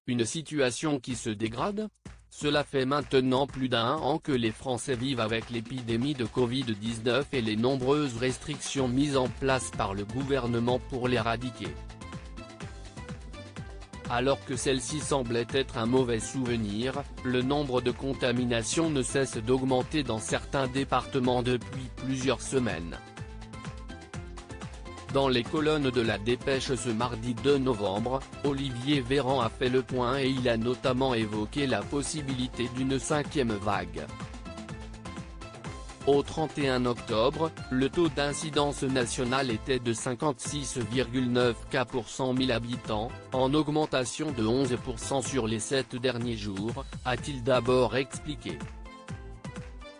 une situation qui se dégrade ? Cela fait maintenant plus d'1 an que les Français vivent avec l'épidémie de Covid-19 et les nombreuses restrictions mises en place par le gouvernement pour l'éradiquer. Alors que celle-ci semblait être un mauvais souvenir, le nombre de contaminations ne cesse d'augmenter dans certains départements depuis plusieurs semaines. Dans les colonnes de la Dépêche ce mardi 2 novembre, Olivier Véran a fait le point et il a notamment évoqué la possibilité d'une 5e vague. Au 31 octobre, le taux d'incidence national était de 56,9 cas pour 100 000 habitants, en augmentation de 11% sur les 7 derniers jours, a-t-il d'abord expliqué.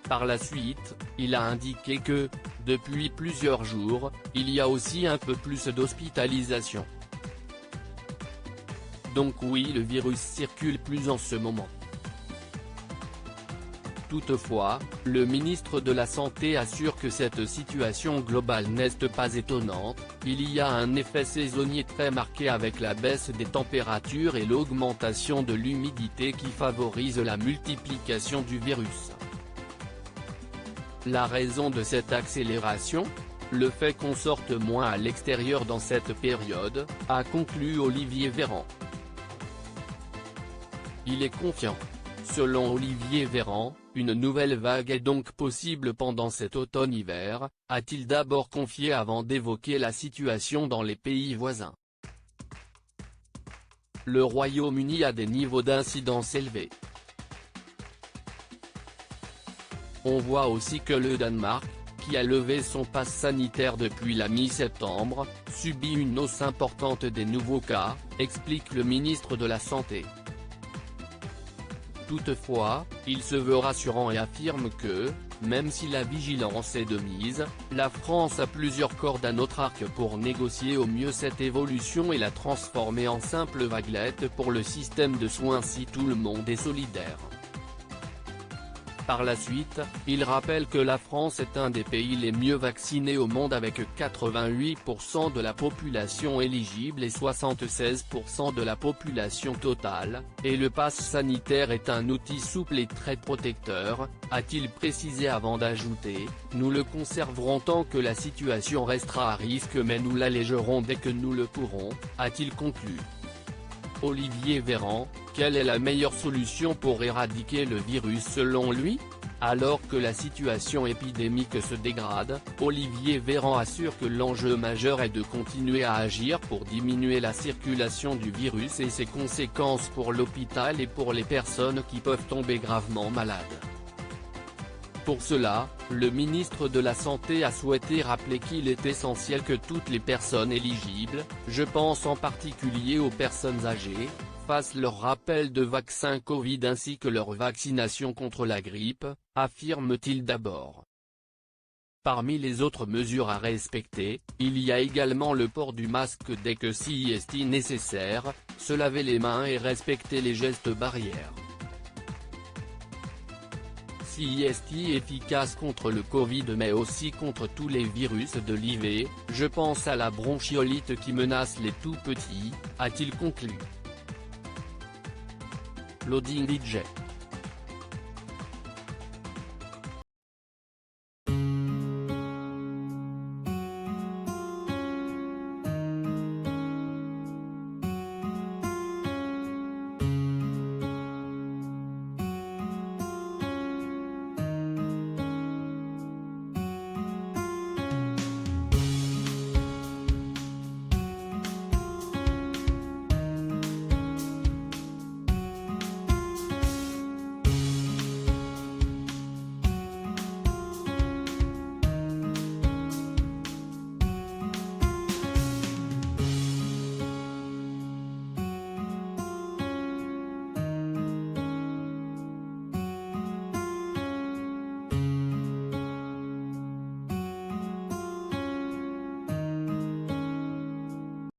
Par la suite, il a indiqué que, depuis plusieurs jours, il y a aussi un peu plus d'hospitalisation. Donc oui, le virus circule plus en ce moment. Toutefois, le ministre de la Santé assure que cette situation globale n'est pas étonnante, il y a un effet saisonnier très marqué avec la baisse des températures et l'augmentation de l'humidité qui favorise la multiplication du virus. La raison de cette accélération ? Le fait qu'on sorte moins à l'extérieur dans cette période, a conclu Olivier Véran. Il est confiant. Selon Olivier Véran, une nouvelle vague est donc possible pendant cet automne-hiver, a-t-il d'abord confié avant d'évoquer la situation dans les pays voisins. Le Royaume-Uni a des niveaux d'incidence élevés. On voit aussi que le Danemark, qui a levé son pass sanitaire depuis la mi-septembre, subit une hausse importante des nouveaux cas, explique le ministre de la Santé. Toutefois, il se veut rassurant et affirme que, même si la vigilance est de mise, la France a plusieurs cordes à notre arc pour négocier au mieux cette évolution et la transformer en simple vaguelette pour le système de soins si tout le monde est solidaire. Par la suite, il rappelle que la France est un des pays les mieux vaccinés au monde avec 88% de la population éligible et 76% de la population totale, et le pass sanitaire est un outil souple et très protecteur, a-t-il précisé avant d'ajouter, nous le conserverons tant que la situation restera à risque mais nous l'allégerons dès que nous le pourrons, a-t-il conclu. Olivier Véran, quelle est la meilleure solution pour éradiquer le virus selon lui ? Alors que la situation épidémique se dégrade, Olivier Véran assure que l'enjeu majeur est de continuer à agir pour diminuer la circulation du virus et ses conséquences pour l'hôpital et pour les personnes qui peuvent tomber gravement malades. Pour cela, le ministre de la Santé a souhaité rappeler qu'il est essentiel que toutes les personnes éligibles, je pense en particulier aux personnes âgées, fassent leur rappel de vaccin Covid ainsi que leur vaccination contre la grippe, affirme-t-il d'abord. Parmi les autres mesures à respecter, il y a également le port du masque dès que c'est nécessaire, se laver les mains et respecter les gestes barrières. C'est efficace contre le Covid mais aussi contre tous les virus de l'IV, je pense à la bronchiolite qui menace les tout petits, a-t-il conclu. Loading DJ.